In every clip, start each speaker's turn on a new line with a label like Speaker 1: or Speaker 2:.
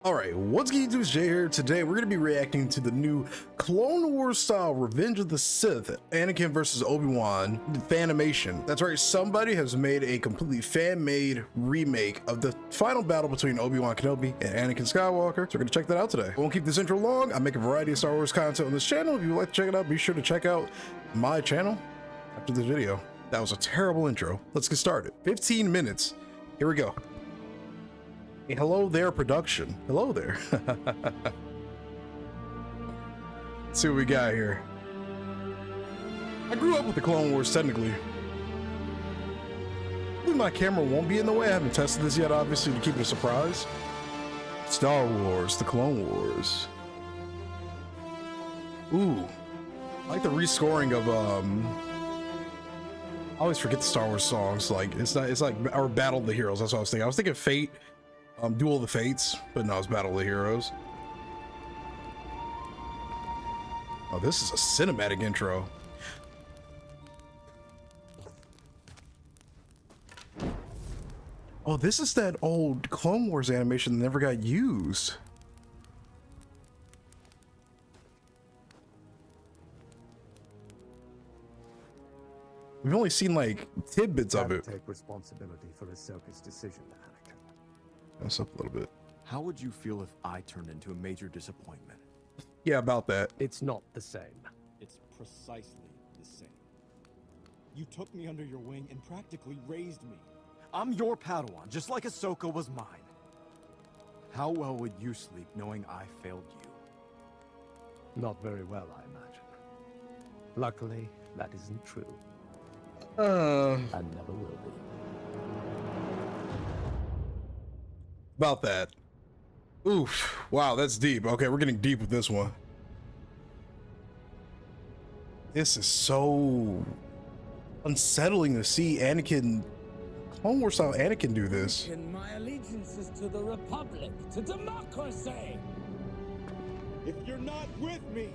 Speaker 1: Alright, what's going on, Jay here. Today we're going to be reacting to the new Clone Wars style Revenge of the Sith Anakin versus Obi-Wan fanimation. That's right, somebody has made a completely fan-made remake of the final battle between Obi-Wan Kenobi and Anakin Skywalker. So we're going to check that out today. I won't keep this intro long. I make a variety of Star Wars content on this channel. If you'd like to check it out, be sure to check out my channel after this video. That was a terrible intro. Let's get started. 15 minutes. Here we go. Hey, hello there, production. Hello there. Let's see what we got here. I grew up with the Clone Wars, technically. Maybe my camera won't be in the way. I haven't tested this yet, obviously, to keep it a surprise. Star Wars, the Clone Wars. Ooh, I like the rescoring of I always forget the Star Wars songs. Like it's like our Battle of the Heroes. That's what I was thinking. I was thinking Fate. Duel of the Fates, but no, it's Battle of the Heroes. Oh, this is a cinematic intro. Oh, this is that old Clone Wars animation that never got used. We've only seen like tidbits of it.
Speaker 2: Take responsibility for Ahsoka's decision, Anakin.
Speaker 1: That's up a little bit.
Speaker 3: How would you feel if I turned into a major disappointment?
Speaker 1: Yeah, about that.
Speaker 2: It's not the same.
Speaker 4: It's precisely the same. You took me under your wing and practically raised me.
Speaker 3: I'm your Padawan, just like Ahsoka was mine. How well would you sleep knowing I failed you?
Speaker 2: Not very well, I imagine. Luckily, that isn't true. And never will be.
Speaker 1: About that. Oof. Wow, that's deep. Okay, we're getting deep with this one. This is so unsettling to see Anakin, Clone Wars style Anakin do this.
Speaker 5: My allegiance is to the Republic, to democracy.
Speaker 4: If you're not with me,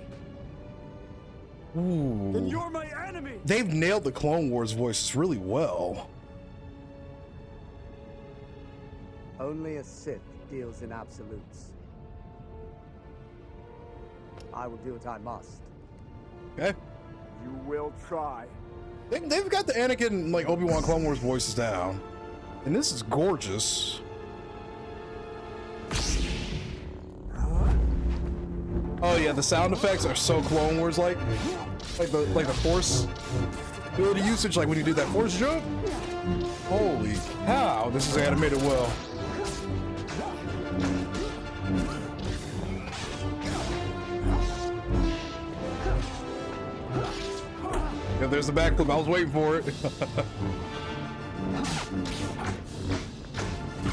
Speaker 1: Ooh.
Speaker 4: then you're my enemy.
Speaker 1: They've nailed the Clone Wars voices really well.
Speaker 6: Only a Sith deals in absolutes. I will do what I must.
Speaker 1: Okay.
Speaker 4: You will try.
Speaker 1: They've got the Anakin, like Obi-Wan Clone Wars voices down. And this is gorgeous. Oh yeah, the sound effects are so Clone Wars like the Force ability usage, like when you do that Force jump. Holy cow, this is animated well. Yeah, there's the backflip. I was waiting for it.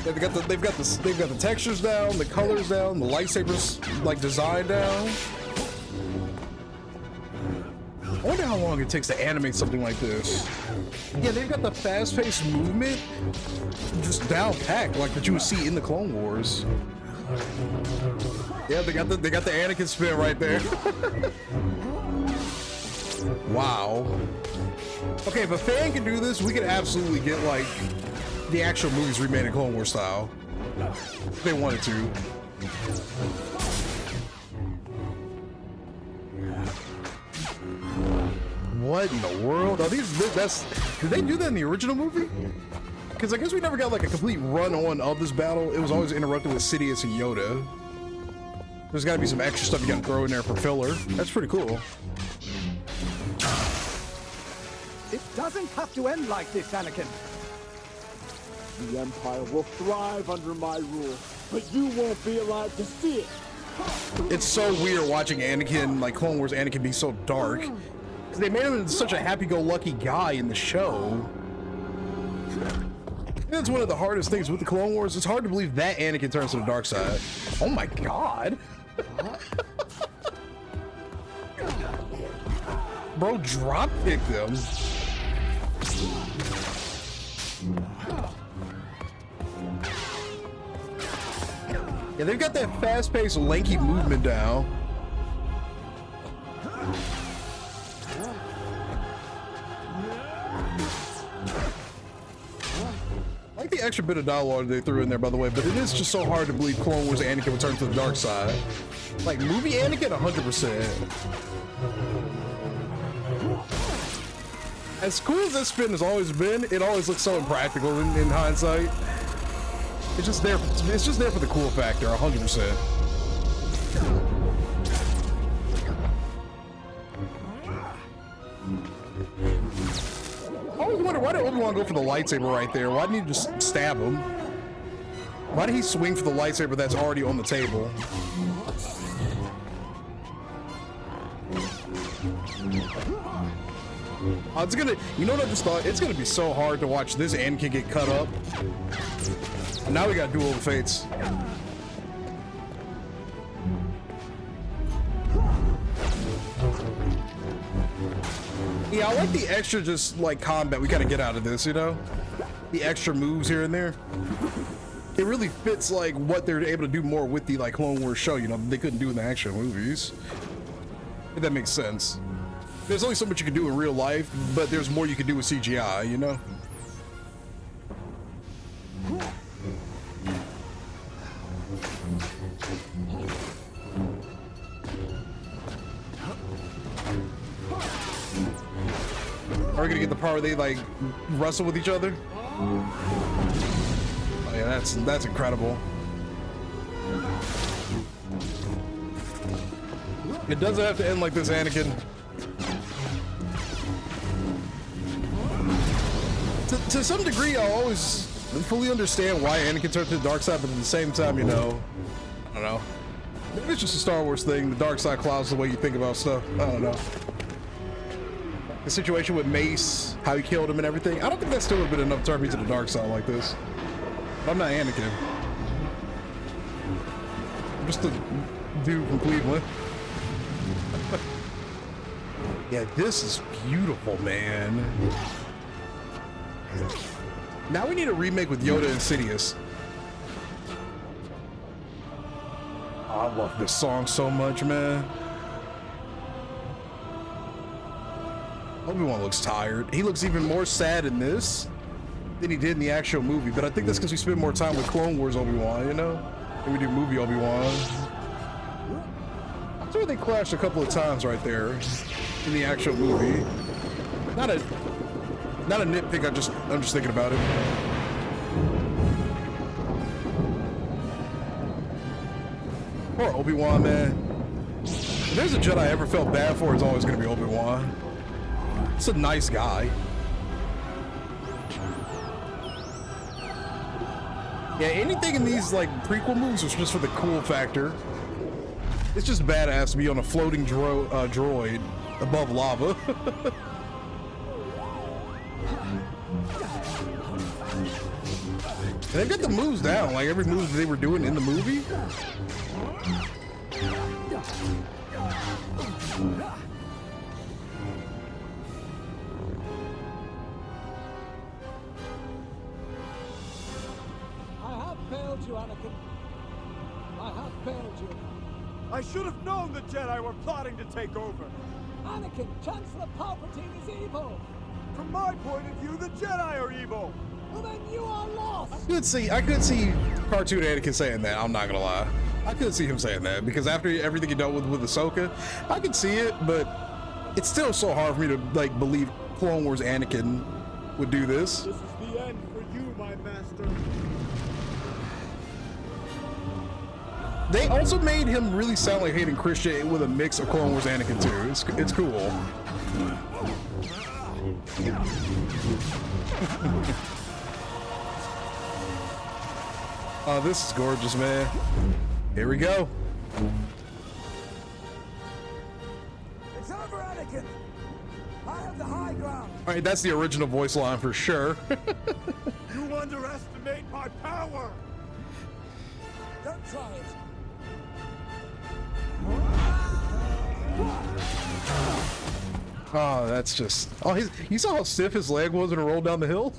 Speaker 1: They've got the textures down, the colors down, the lightsabers like design down. I wonder how long it takes to animate something like this. Yeah, they've got the fast-paced movement just down packed, like that you would see in the Clone Wars. Yeah, they got the Anakin spin right there. Wow. Okay, if a fan can do this, we could absolutely get like the actual movies remade in Clone Wars style. If they wanted to. What in the world? Are these? Did they do that in the original movie? Because I guess we never got like a complete run-on of this battle. It was always interrupted with Sidious and Yoda. There's got to be some extra stuff you got to throw in there for filler. That's pretty cool.
Speaker 6: It doesn't have to end like this, Anakin.
Speaker 4: The Empire will thrive under my rule, but you won't be alive to see it.
Speaker 1: It's so weird watching Anakin, like Clone Wars Anakin, be so dark. Because they made him such a happy-go-lucky guy in the show. That's one of the hardest things with the Clone Wars. It's hard to believe that Anakin turns to the dark side. Oh my god. Bro, drop kicked him. Yeah, they've got that fast-paced, lanky movement down. I like the extra bit of dialogue they threw in there, by the way, but it is just so hard to believe Clone Wars Anakin would turn to the dark side. Like, movie Anakin, 100%. As cool as this spin has always been, it always looks so impractical in hindsight. It's just there for the cool factor, 100%. I always wonder, why did Obi-Wan go for the lightsaber right there? Why didn't he just stab him? Why did he swing for the lightsaber that's already on the table? It's gonna, you know what I just thought? It's gonna be so hard to watch this Anakin get cut up. And now we got Duel of the Fates. Yeah, I like the extra just like combat we kind of get out of this, you know? The extra moves here and there. It really fits like what they're able to do more with the like Clone Wars show, you know, they couldn't do in the action movies. If that makes sense. There's only so much you can do in real life, but there's more you can do with CGI, you know? Are we gonna get the part where they like wrestle with each other? Oh yeah, that's incredible. It doesn't have to end like this, Anakin. To some degree, I always fully understand why Anakin turned to the dark side, but at the same time, you know, I don't know. Maybe it's just a Star Wars thing. The dark side clouds the way you think about stuff. I don't know. The situation with Mace, how he killed him and everything. I don't think that still would have been enough to turn me to the dark side like this. But I'm not Anakin. I'm just a dude from Cleveland. Yeah, this is beautiful, man. Now we need a remake with Yoda and Sidious. I love this song so much, man. Obi-Wan looks tired. He looks even more sad in this than he did in the actual movie, but I think that's because we spend more time with Clone Wars Obi-Wan, you know? Than we do movie Obi-Wan. I'm sure they clashed a couple of times right there in the actual movie. Not a nitpick, I'm just thinking about it. Poor Obi-Wan, man. If there's a Jedi I ever felt bad for, it's always gonna be Obi-Wan. It's a nice guy. Yeah, anything in these like prequel movies was just for the cool factor. It's just badass to be on a floating droid above lava. And they've got the moves down, like every move that they were doing in the movie.
Speaker 5: I have failed you, Anakin. I have failed you.
Speaker 3: I should have known the Jedi were plotting to take over.
Speaker 5: Anakin, Chancellor Palpatine is evil.
Speaker 3: From my point of view, the Jedi are evil.
Speaker 5: Well, then you are lost.
Speaker 1: I could see cartoon Anakin saying that. I'm not gonna lie. I could see him saying that because after everything he dealt with Ahsoka, I could see it, but it's still so hard for me to like believe Clone Wars Anakin would do this.
Speaker 4: This is the end for you, my master.
Speaker 1: They also made him really sound like Hayden Christensen with a mix of Clone Wars Anakin too. It's cool. Oh, this is gorgeous, man. Here we go.
Speaker 5: It's over, Anakin. I have the high ground.
Speaker 1: All right, that's the original voice line for sure.
Speaker 3: You underestimate my power.
Speaker 5: Don't try it.
Speaker 1: Oh, that's just. Oh, you saw how stiff his leg was when it rolled down the hill?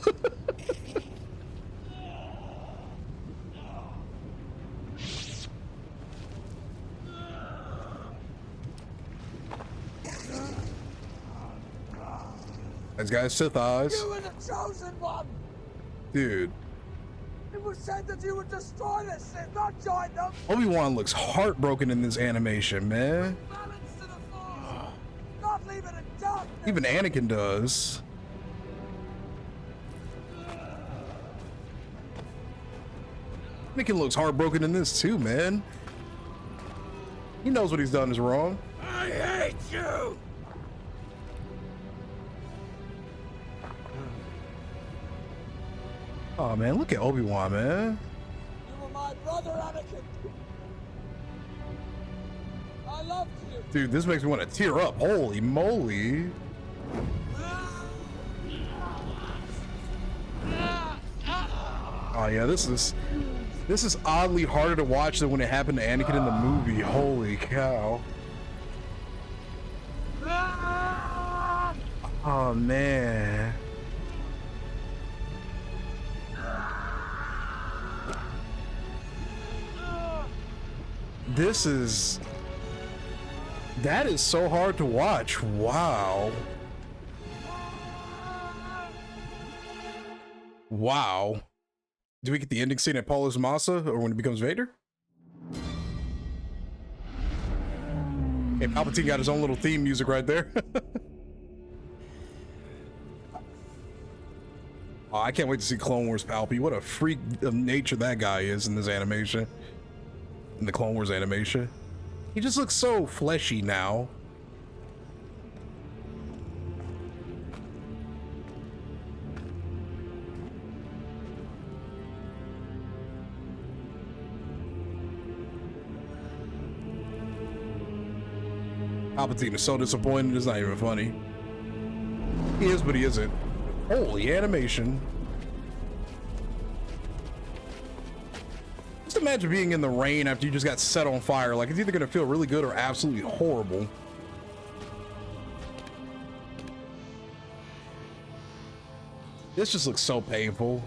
Speaker 1: This guy's Sith eyes.
Speaker 5: You were the chosen one.
Speaker 1: Dude.
Speaker 5: was said that you would destroy the Sith, not join them.
Speaker 1: Obi-Wan looks heartbroken in this animation, man.
Speaker 5: Balance to the Force, not leave it in darkness.
Speaker 1: Even Anakin does. Anakin looks heartbroken in this too, man. He knows what he's done is wrong.
Speaker 5: I hate you.
Speaker 1: Oh man, look at Obi-Wan, man.
Speaker 5: You were my brother, Anakin. I loved you.
Speaker 1: Dude, this makes me want to tear up. Holy moly. Oh yeah, this is oddly harder to watch than when it happened to Anakin in the movie. Holy cow. Oh man. That is so hard to watch. Wow. Wow. Do we get the ending scene at Paulus Massa or when he becomes Vader? Okay, Palpatine got his own little theme music right there. Oh, I can't wait to see Clone Wars Palpy. What a freak of nature that guy is in this animation. In the Clone Wars animation. He just looks so fleshy now. Palpatine is so disappointed, it's not even funny. He is, but he isn't. Holy animation. Just imagine being in the rain after you just got set on fire. Like, it's either gonna feel really good or absolutely horrible. This just looks so painful.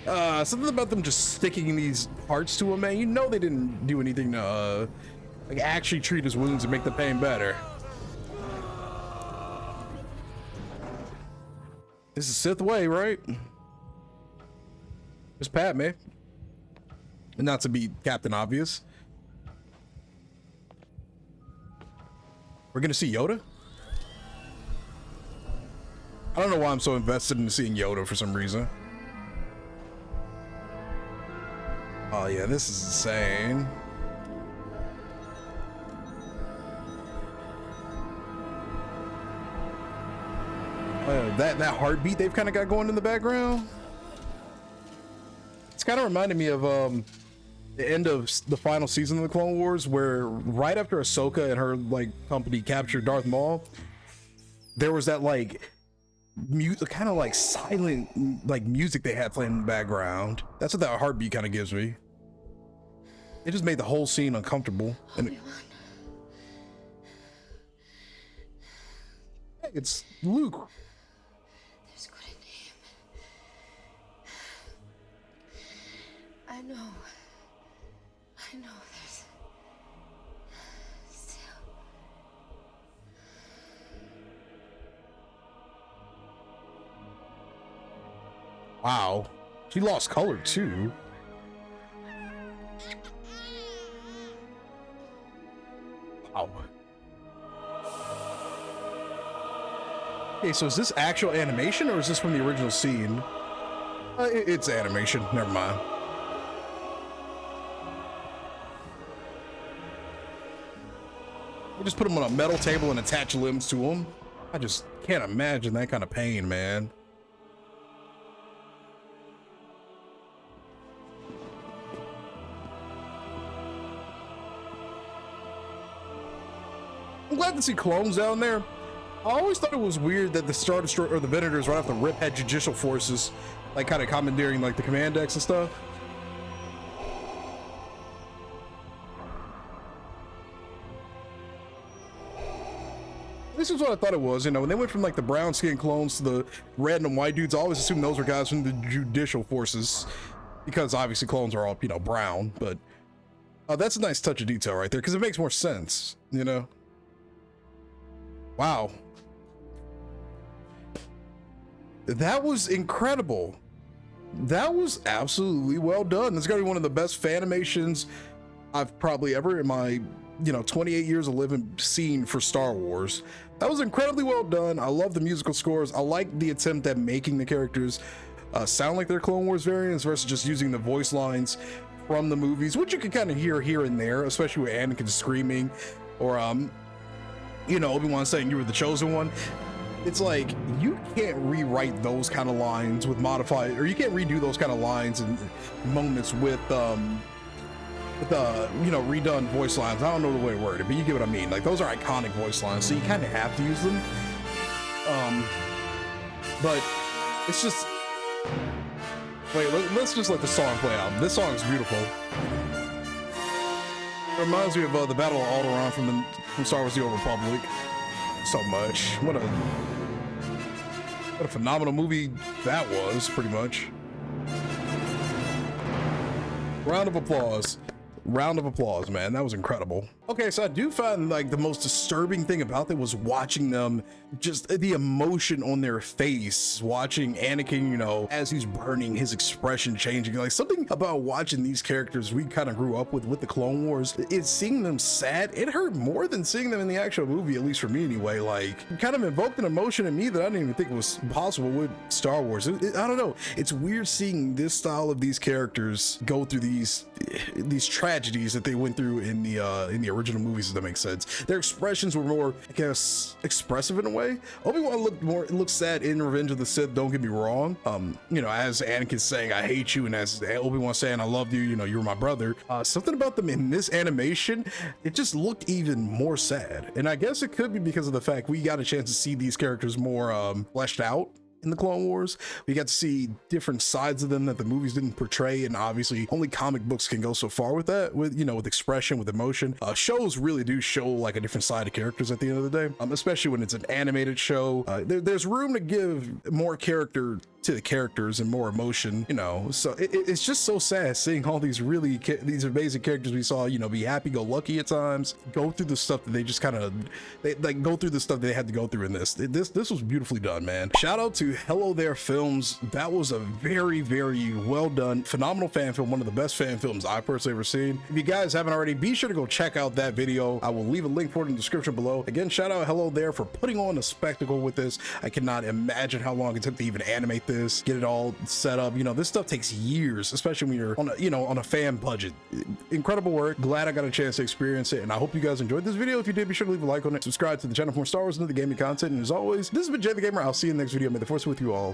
Speaker 1: Something about them just sticking these parts to him, man. You know they didn't do anything to, like, actually treat his wounds and make the pain better. This is Sith way, right? It's Padme. And not to be Captain Obvious. We're gonna see Yoda? I don't know why I'm so invested in seeing Yoda for some reason. Oh yeah, this is insane. That heartbeat they've kind of got going in the background. It's kind of reminded me of the end of the final season of the Clone Wars, where right after Ahsoka and her like company captured Darth Maul, there was that like music, kind of like silent like music they had playing in the background. That's what that heartbeat kind of gives me. It just made the whole scene uncomfortable. And hey, it's Luke.
Speaker 7: There's good in him. I know there's still.
Speaker 1: Wow, she lost color too. Wow. Okay, so is this actual animation or is this from the original scene? It's animation, never mind. You just put him on a metal table and attach limbs to him. I just can't imagine that kind of pain, man. I'm glad to see clones down there. I always thought it was weird that the Star Destroyer or the Venators right off the rip had judicial forces, like kind of commandeering like the command decks and stuff. This is what I thought it was, you know, when they went from like the brown skin clones to the red and white dudes, I always assumed those were guys from the judicial forces, because obviously clones are all, you know, brown, but that's a nice touch of detail right there, because it makes more sense, you know. Wow. That was incredible. that was absolutely well done. It's gotta be one of the best Fanimations I've probably ever in my 28 years of living seen for Star Wars. That was incredibly well done. I love the musical scores. I like the attempt at making the characters sound like they're Clone Wars variants versus just using the voice lines from the movies, which you can kind of hear here and there, especially with Anakin screaming or Obi-Wan saying you were the chosen one. It's like you can't rewrite those kind of lines with modified, or you can't redo those kind of lines and moments with redone voice lines. I don't know the way to word it, but you get what I mean. Like, those are iconic voice lines, so you kind of have to use them. But it's just, wait, let's just let the song play out. This song is beautiful. It reminds me of the Battle of Alderaan from Star Wars: The Old Republic. So much. What a phenomenal movie that was, pretty much. Round of applause. Round of applause, man. That was incredible. Okay, so I do find like the most disturbing thing about it was watching them, just the emotion on their face, watching Anakin, as he's burning, his expression changing. Like, something about watching these characters we kind of grew up with the Clone Wars, it's seeing them sad. It hurt more than seeing them in the actual movie, at least for me anyway. Like, it kind of invoked an emotion in me that I didn't even think was possible with Star Wars. I don't know. It's weird seeing this style of these characters go through these tragedies that they went through in the original movies, if that makes sense. Their expressions were more, I guess, expressive in a way. Obi-Wan looked sad in Revenge of the Sith, don't get me wrong. As Anakin saying I hate you, and as Obi-Wan saying I love you, you're my brother. Something about them in this animation, it just looked even more sad. And I guess it could be because of the fact we got a chance to see these characters more fleshed out in the Clone Wars. We got to see different sides of them that the movies didn't portray, and obviously only comic books can go so far with that, with expression, with emotion. Shows really do show like a different side of characters at the end of the day, especially when it's an animated show. There's room to give more character to the characters and more emotion, so it's just so sad seeing all these these amazing characters we saw, be happy-go-lucky at times, go through the stuff that they just kind of go through the stuff they had to go through in this was beautifully done, man. Shout out to Hello There Films. That was a very, very well done, phenomenal fan film, one of the best fan films I've personally ever seen. If you guys haven't already, be sure to go check out that video. I will leave a link for it in the description below. Again, shout out Hello There for putting on a spectacle with this. I cannot imagine how long it took to even animate this, get it all set up. This stuff takes years, especially when you're on a fan budget. Incredible work. Glad I got a chance to experience it, and I hope you guys enjoyed this video. If you did, be sure to leave a like on it, subscribe to the channel for more Star Wars and other gaming content, and as always, this has been Jay the Gamer. I'll see you in the next video. May the force be with you all.